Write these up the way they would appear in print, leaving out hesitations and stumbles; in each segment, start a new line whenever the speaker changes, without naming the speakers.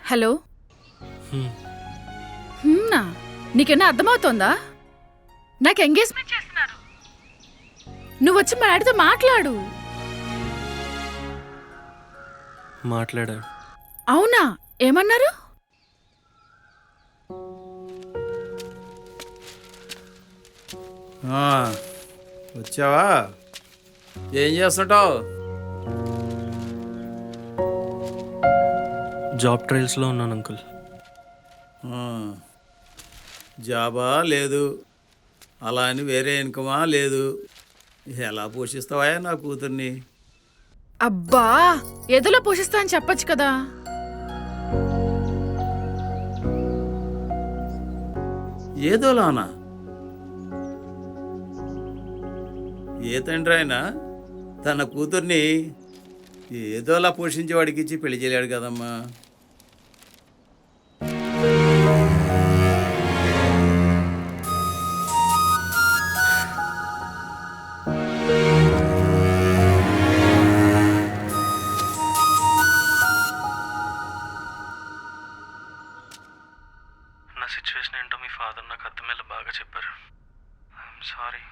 Hello. నా నీకేనా అర్థమవుతోందా? నాకు ఎంగేజ్మెంట్ చేస్తున్నారు. నువ్వు వచ్చి మా డాడీతో మాట్లాడు.
మాట్లాడారు.
అవునా? ఏమన్నారు?
వచ్చావా? ఏం చేస్తుంటావు?
జాబ్ ట్రయల్స్లో ఉన్నాను అంకుల్.
జాబా లేదు, అలా అని వేరే ఇన్కమా లేదు. ఎలా పోషిస్తావా నా కూతుర్ని?
అబ్బా, ఎదులో పోషిస్తా అని చెప్పొచ్చు కదా.
ఏదోలానా? ఏ తండ్రి అయినా తన కూతుర్ని ఏదోలా పోషించేవాడికి ఇచ్చి పెళ్లి చేయలేడు కదమ్మా.
నా సిచ్యువేషన్ ఏంటో మీ ఫాదర్ నాకు అర్థమయ్యేలా బాగా చెప్పారు. I'm sorry.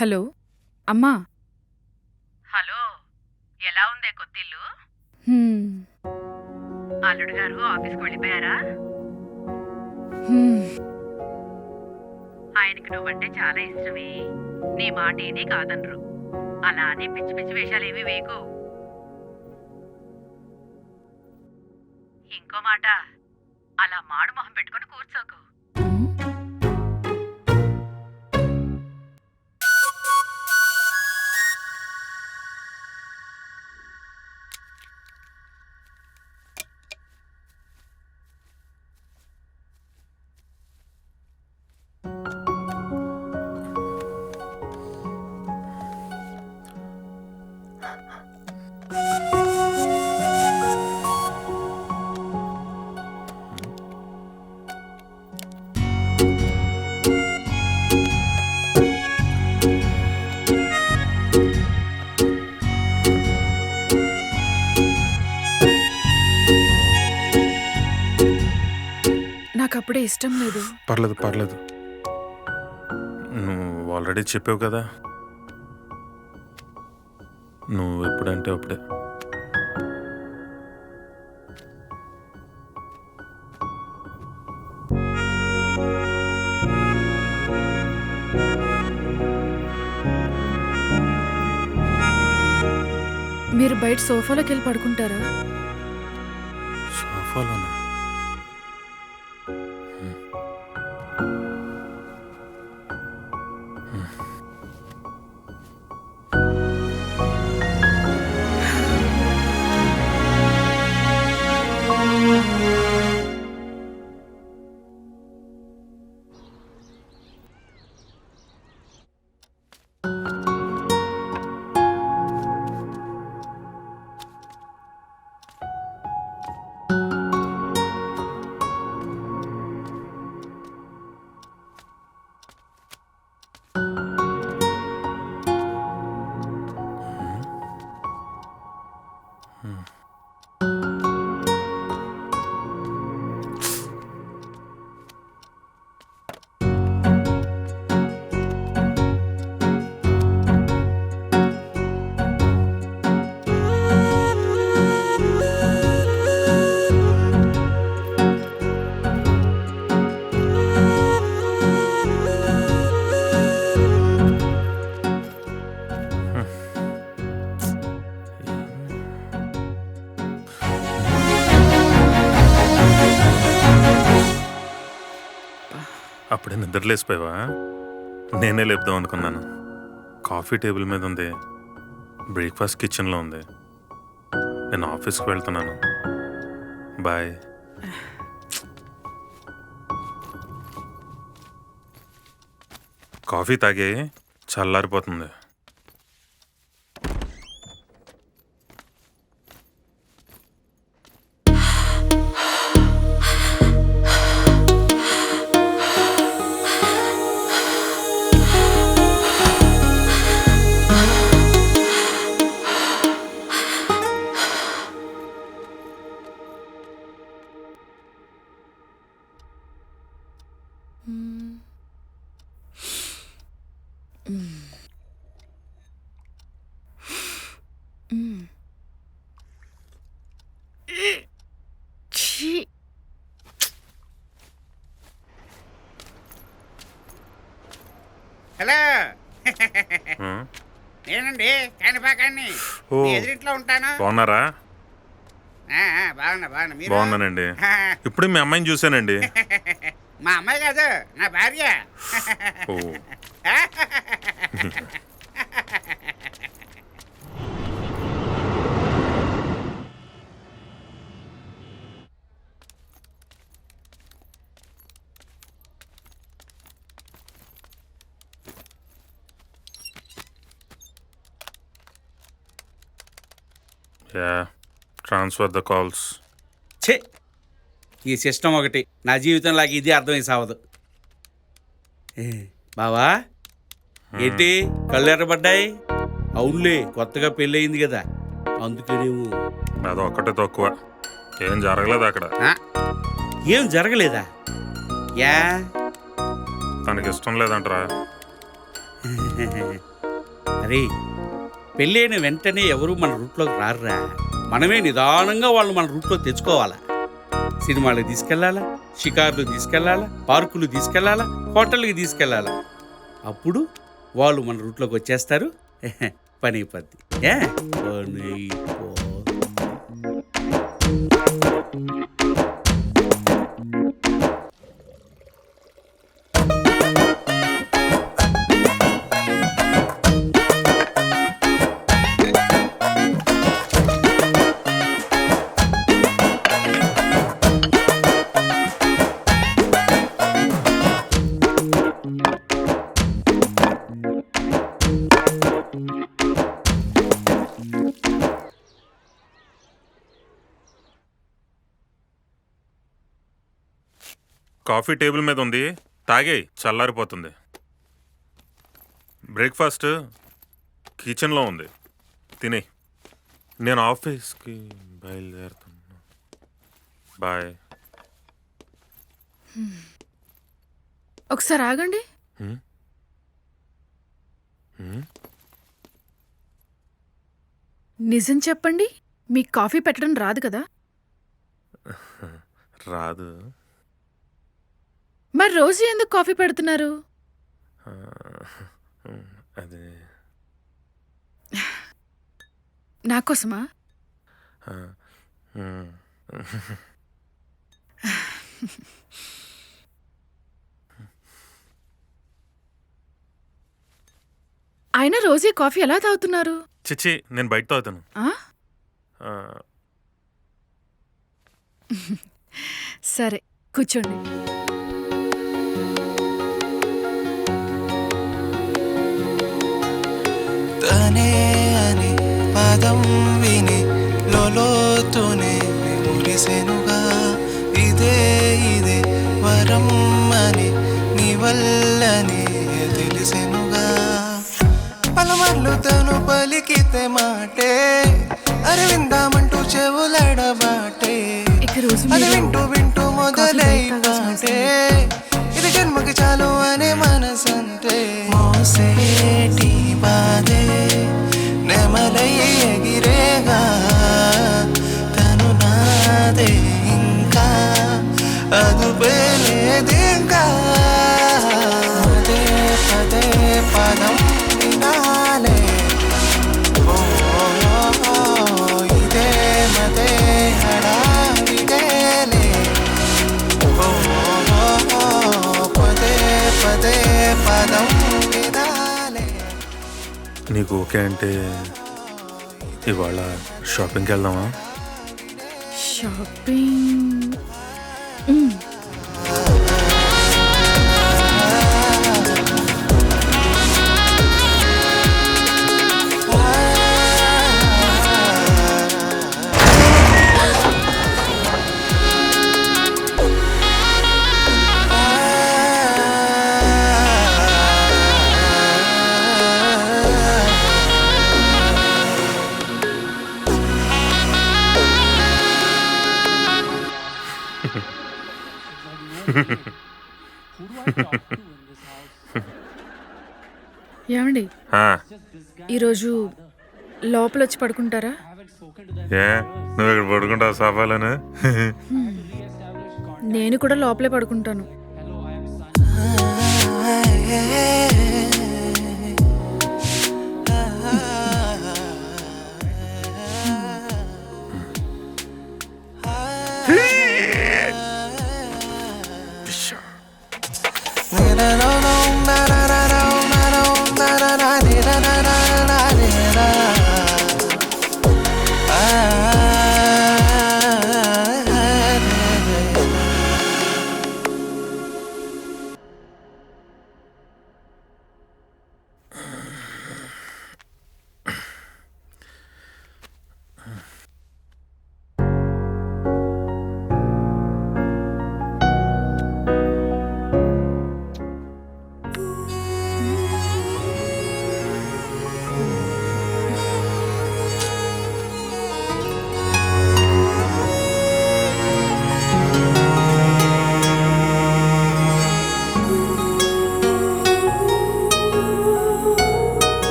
హలో అమ్మా.
హలో, ఎలా ఉందే కొత్తిల్లు? అల్లుడు గారు ఆఫీస్కి వెళ్ళిపోయారా? ఆయనకి నువ్వంటే చాలా ఇష్టమే. నీ మాట ఏది కాదనరు. అలా అని పిచ్చి పిచ్చి వేషాలేమీ వేయకు. ఇంకో మాట, అలా మాడు మొహం పెట్టుకుని కూర్చోకు.
నాకు అప్పుడే ఇష్టం లేదు.
పర్లేదు పర్లేదు, నువ్వు ఆల్రెడీ చెప్పావు కదా. నువ్వు ఎప్పుడంటే అప్పుడే.
మీరు బయట సోఫాలోకి వెళ్ళి పడుకుంటారా?
సోఫాలోనా? అప్పుడే నిద్రలేసిపోయావా? నేనే లేపుదాం అనుకున్నాను. కాఫీ టేబుల్ మీద ఉంది, బ్రేక్ఫాస్ట్ కిచెన్లో ఉంది. నేను ఆఫీస్కి వెళ్తున్నాను. బాయ్. కాఫీ తాగే చల్లారిపోతుంది.
ఛీ!
హలో
ఆ?
నేనండి కాణిపాకాన్ని
ఓ.
మీ ఎదురింట్లో ఉంటాను.
బాగున్నారా?
బాగున్నా మీరు?
బాగున్నానండి.
ఆ,
ఇప్పుడే మీ అమ్మాయిని చూశానండి.
మా అమ్మాయి కాదు నా భార్య.
Oh. Yeah, transfer the calls.
ఛే, ఈ సిస్టమ్ ఒకటి నా జీవితంలాగా ఇది అర్థమై సావదు. బావా ఏంటి కళ్ళు ఎర్రబడ్డాయి? అవునులే, కొత్తగా పెళ్ళయింది కదా అందుకేనేమో.
అది ఒక్కటే తక్కువ, ఏం జరగలేదు అక్కడ.
ఆ, ఏం జరగలేదా? యా
తనకి ఇష్టం లేదంటరా.
అరే, పెళ్ళైన వెంటనే ఎవరు మన రూట్లోకి రారురా. మనమే నిదానంగా వాళ్ళు మన రూట్లో తెచ్చుకోవాలా. సినిమాలకు తీసుకెళ్లాలా, షికార్లు తీసుకెళ్లాలా, పార్కులు తీసుకెళ్లాలా, హోటల్కి తీసుకెళ్లాలా. అప్పుడు వాళ్ళు మన రూట్లోకి వచ్చేస్తారు. పని అయిపోద్ది. ఏ? పని అయిపోద్ది.
కాఫీ టేబుల్ మీద ఉంది, తాగేయి చల్లారిపోతుంది. బ్రేక్ఫాస్ట్ కిచెన్లో ఉంది, తినే. నేను ఆఫీస్కి బయలుదేరుతున్నా. బాయ్.
ఒకసారి ఆగండి. నిజం చెప్పండి, మీకు కాఫీ పెట్టడం రాదు కదా?
రాదు.
మరి రోజు ఎందుకు కాఫీ పెడుతున్నారు?
అదే
నాకోసమా?
ఆ, ఉమ్.
అయినా రోజు ఈ కాఫీ ఎలా తాగుతున్నారు?
చిచ్చి నేను బయట తాగుతాను.
ఆ?
ఆ,
సరే కూర్చోండి.
తనే అని పదం విని లోలోతోనే మురిసెనుగా ఇదే ఇదే వరం అని నీ వల్లనే తెలిసెనుగా పలమర్లు తను పలికితే మాటే అరవిందామంటూ చెవులడబాటే
ఇక రోజు
అది
మీరు
వింటూ వింటూ మొదలై పాటే ఇది జన్మకి చాలు అనే మనసంటే మోసేటి బాధే నెమలై ఎగిరేగా తను నాదే ఇంకా అదుపే లేదింకా పదే పదే పదం వినాలే ఓ ఇదే మదే హడావిడేలే ఓ పదే పదే పదం వినాలే.
నీకు ఓకే అంటే ఇవాళ షాపింగ్కి వెళ్దామా?
షాపింగ్ ఏమండి,
ఆ,
ఈరోజు లోపల వచ్చి పడుకుంటారా?
ఏ నువ్వు ఇక్కడ పడుకుంటావు సోఫాలోనే?
నేను కూడా లోపలే పడుకుంటాను.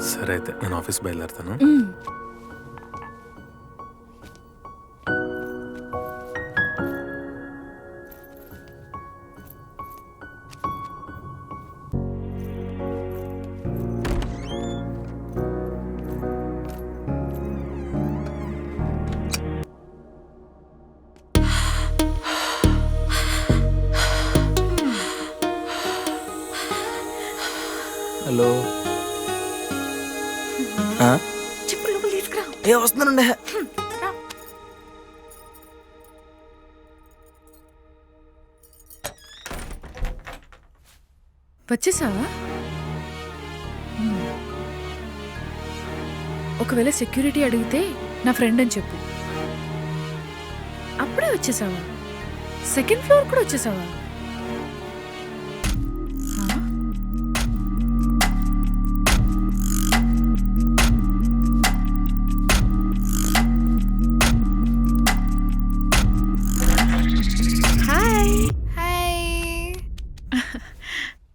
సరే అయితే నేను ఆఫీస్ బయలుదేరుతాను.
హలో ఏ వస్తున్నానండి.
వచ్చేసావా? ఒకవేళ సెక్యూరిటీ అడిగితే నా ఫ్రెండ్ అని చెప్పు. అప్పుడే వచ్చేసావా? సెకండ్ ఫ్లోర్ కూడా వచ్చేసావా?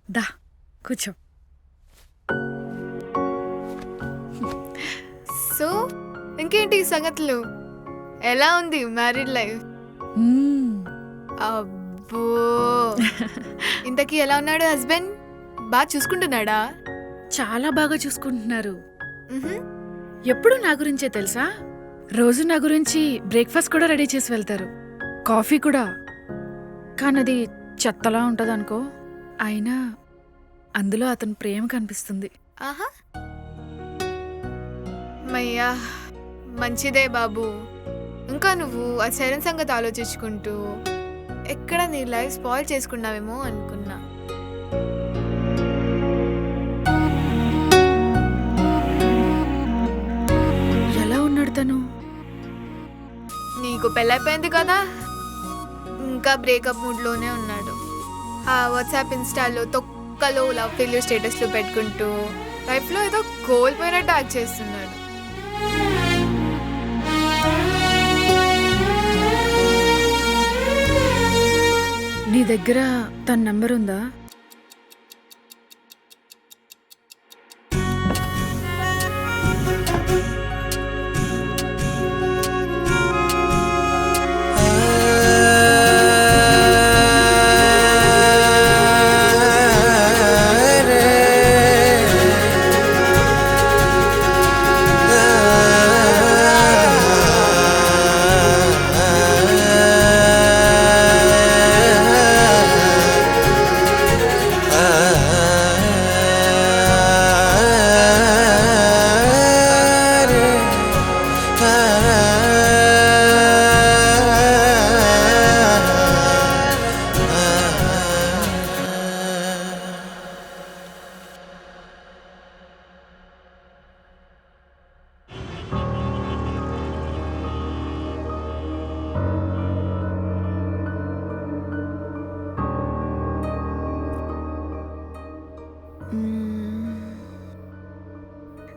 దా కూర్చో.
ఇంకేంటి ఈ సంగతులు? ఎలా ఉంది మ్యారీడ్ లైఫ్?
మ్మ్.
అబ్బో, ఇంతకీ ఎలా ఉన్నాడు హస్బెండ్? బాగా చూసుకుంటున్నాడా?
చాలా బాగా చూసుకుంటున్నారు.
మ్హూ.
ఎప్పుడు నా గురించే తెలుసా? రోజు నా గురించి బ్రేక్ఫాస్ట్ కూడా రెడీ చేసి వెళ్తారు, కాఫీ కూడా. కానది చెత్తలా ఉంటదనుకో, అయినా అందులో అతని ప్రేమ కనిపిస్తుంది.
ఆహా, మయ్యా మంచిదే బాబు. ఇంకా నువ్వు ఆ చరణ్ సంగతి ఆలోచించుకుంటూ ఎక్కడ నీ లైఫ్ స్పాయిల్ చేసుకున్నావేమో అనుకున్నా.
ఎలా ఉన్నాడు తను?
నీకు పెళ్ళైపోయింది కదా, ఇంకా బ్రేకప్ మూడ్లోనే ఉన్నాడు. ఆ వాట్సాప్ ఇన్స్టాలో తొక్కలో లవ్ ఫెయిల్యూర్ స్టేటస్లు పెట్టుకుంటూ లైఫ్లో ఏదో కోల్పోయినట్టు యాక్ట్ చేస్తున్నాడు.
నీ దగ్గర తన నంబర్ ఉందా?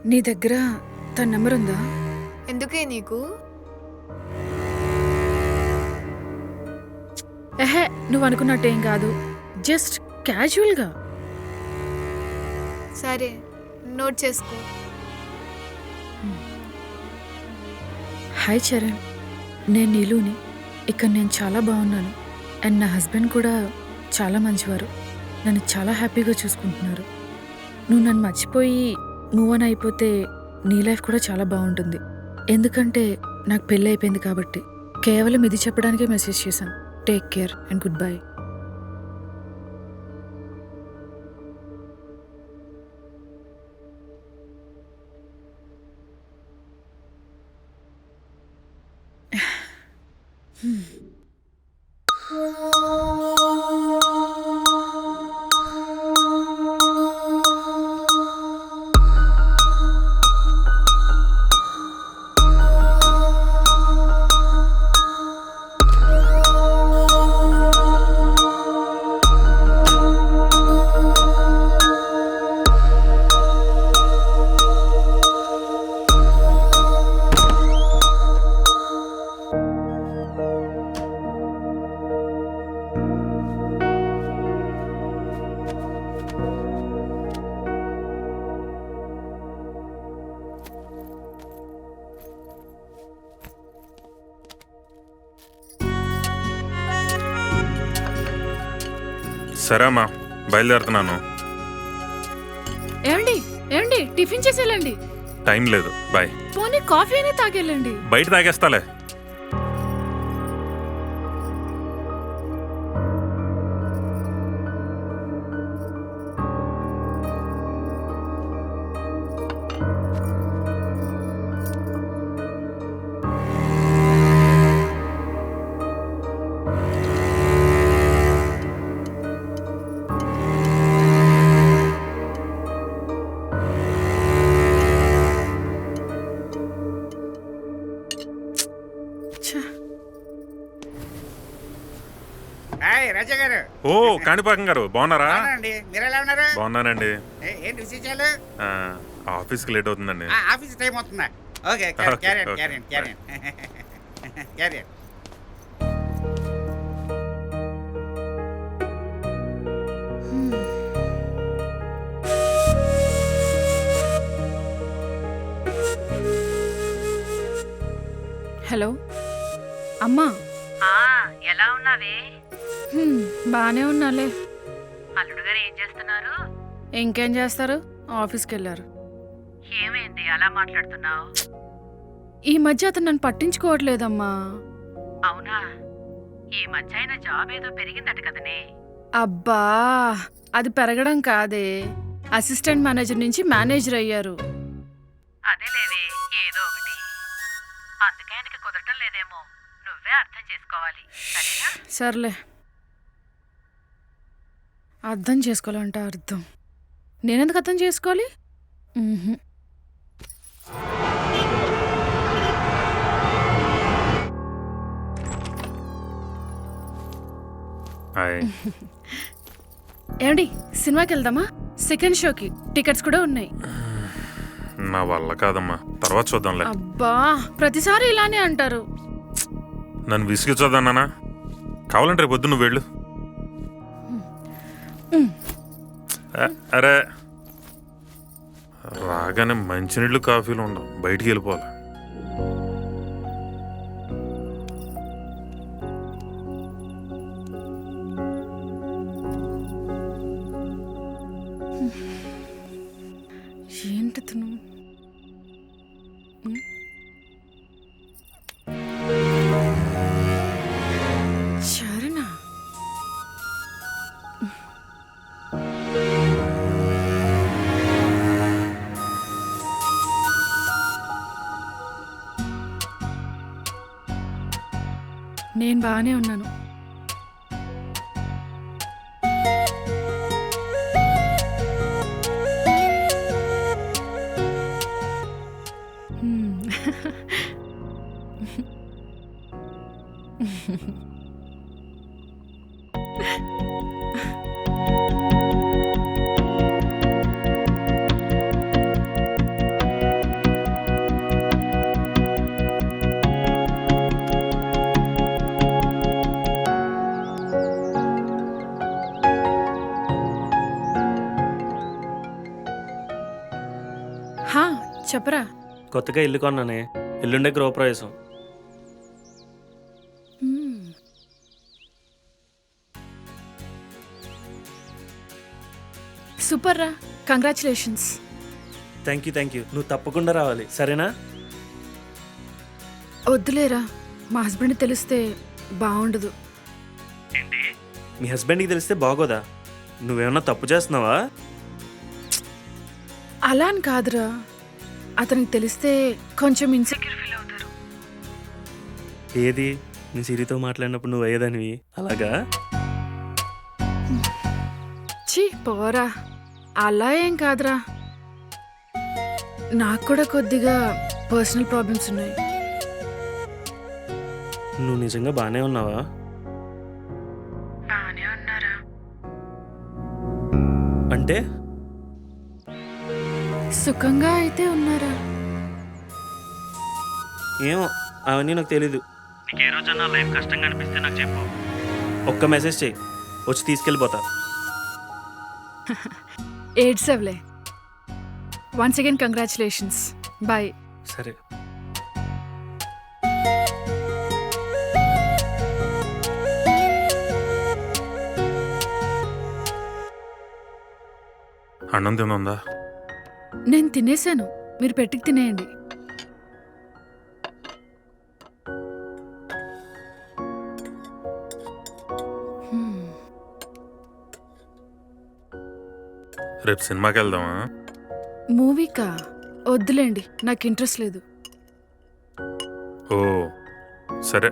నీ దగ్గర తన నంబర్ ఉందా?
ఎందుకే నీకు?
ఎహే, నువ్వు అనుకున్నట్టేం కాదు, జస్ట్ క్యాజువల్గా.
సరే, నోట్ చేసుకో.
హాయ్ చరణ్, నేను నీలుని. ఇక్కడ నేను చాలా బాగున్నాను, అండ్ నా హస్బెండ్ కూడా చాలా మంచివారు. నన్ను చాలా హ్యాపీగా చూసుకుంటున్నారు. నువ్వు నన్ను మర్చిపోయి మూవ్ ఆన్ అయిపోతే నీ లైఫ్ కూడా చాలా బాగుంటుంది. ఎందుకంటే నాకు పెళ్ళి అయిపోయింది కాబట్టి. కేవలం ఇది చెప్పడానికే మెసేజ్ చేశాను. Take care and good bye.
సరే అమ్మా, బయలుదేరుతున్నాను.
ఏమండి ఏమండి, టిఫిన్ చేసేళ్ళండి.
టైం లేదు, బాయ్.
పోనీ కాఫీ అయినా తాగేళ్ళండి.
బయట తాగేస్తాలే.
రాజా గారు.
ఓ కాణిపాకం గారు, బాగున్నారా?
మీరు ఎలా ఉన్నారు?
బాగున్నానండి.
ఏంటి విశేషాలు?
ఆఫీస్కి లేట్ అవుతుందండి.
ఆఫీస్ టైం అవుతుందా? ఓకే, క్యారియన్.
హలో అమ్మా.
ఎలా ఉన్నావే?
బాగానే ఉన్నాలే.
అల్లుడు గారు ఏం చేస్తున్నారు?
ఇంకేం చేస్తారు, ఆఫీస్కి వెళ్ళారు.
ఏమైంది అలా మాట్లాడుతున్నావు?
ఈ మధ్య అతను నన్ను పట్టించుకోవట్లేదమ్మా.
అవునా? ఈ మధ్య ఆయన జాబ్ ఏదో పెరిగిందట కదనే?
అబ్బా, అది పెరగడం కాదే, అసిస్టెంట్ మేనేజర్ నుంచి మేనేజర్ అయ్యారు.
అదేలేవే, ఏదో ఒకటి. అందుకే ఆయనకి కుదరటం లేదేమో, నువ్వే అర్థం చేసుకోవాలి, సరేనా?
సర్లే, అర్థం చేసుకోవాలంట అర్థం. నేనెందుకు అర్థం చేసుకోవాలి? మ్హూ.
హాయ్.
ఏమండి, సినిమాకి వెళ్దామా? సెకండ్ షోకి టికెట్స్ కూడా ఉన్నాయి.
నా వల్ల కాదమ్మా, తర్వాత చూద్దాంలే.
అబ్బా, ప్రతిసారి ఇలానే అంటారు.
నన్ను విసిగించొద్దన్నానా? కావాలంటే రేపు పొద్దు నువ్వు వెళ్ళు. అరే, రాగానే మంచినీళ్ళు కాఫీలు ఉండవు, బయటికి వెళ్ళిపోవాలి.
ఏంటి తను? చరణ్, నేను బాగానే ఉన్నాను. హా, చెప్పరా.
కొత్తగా ఇల్లు కొన్నానే, ఎల్లుండే గృహప్రవేశం.
సూపర్ రా, కంగ్రాచులేషన్స్.
Thank you. నువ్వు తప్పకుండా రావాలి, సరేనా?
వద్దులేరా, మా హస్బెండ్ తెలిస్తే బాగుండదు.
ఏంటి, మీ హస్బెండ్కి తెలిస్తే బాగోదా? నువ్వేమన్నా తప్పు చేస్తున్నావా?
అలా అని కాదురా, అతనికి తెలిస్తే కొంచెం ఇన్సెక్యూర్ ఫీల్ అవుతారు.
ఏది, నీ సిరితో మాట్లాడినప్పుడు నువ్వు అయ్యేదానివి అలాగా?
ఛీ, పోరా, అలా ఏం కాదురా. నాకు కూడా కొద్దిగా పర్సనల్ ప్రాబ్లమ్స్ ఉన్నాయి.
నువ్వు నిజంగా బాగానే ఉన్నావా?
బాగానే ఉన్నారా?
అంటే
సుఖంగా అయితే ఉన్నారా?
ఏమో, అవన్నీ నాకు తెలీదు. నీకు ఏ రోజన్నా లైఫ్ కష్టంగా అనిపిస్తే నాకు చెప్పు, ఒక్క మెసేజ్ చెయ్యి, వచ్చి తీసుకెళ్ళిపోతా.
ఏడ్సవ్లే. Once again congratulations. బాయ్.
సరే.
అన్నం తిందా?
నేను తినేశాను, మీరు పెట్టికి తినేయండి.
రేపు సినిమాకి వెళ్దామా?
మూవీకా? వద్దులేండి, నాకు ఇంట్రెస్ట్ లేదు.
ఓ సరే.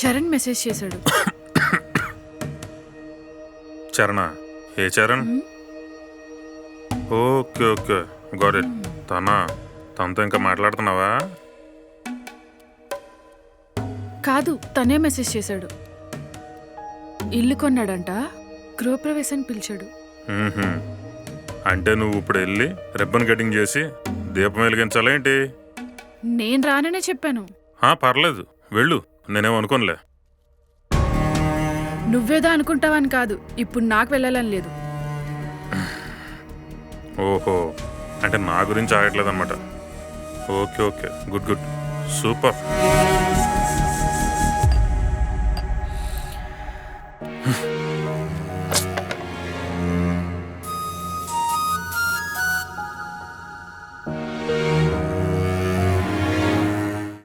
చరణ్ మెసేజ్ చేశాడు.
చరణా? ఏ చరణ్? Okay, got it. తనతో ఇంకా మాట్లాడుతున్నావా?
కాదు, తనే మెసేజ్ చేశాడు. ఇల్లు కొన్నాడంట, గృహప్రవేశాన్ని పిలిచాడు.
అంటే నువ్వు ఇప్పుడు వెళ్ళి రిబ్బన్ కటింగ్ చేసి దీపం వెలిగించాలా ఏంటి?
నేను రాననే చెప్పాను.
పర్లేదు, వెళ్ళు, నేనేమనుకోనులే.
నువ్వేదో అనుకుంటావని కాదు, ఇప్పుడు నాకు వెళ్ళాలని లేదు.
ఓహో, అంటే నా గురించి ఆగట్లేదు అనమాట. Okay okay, good good, super.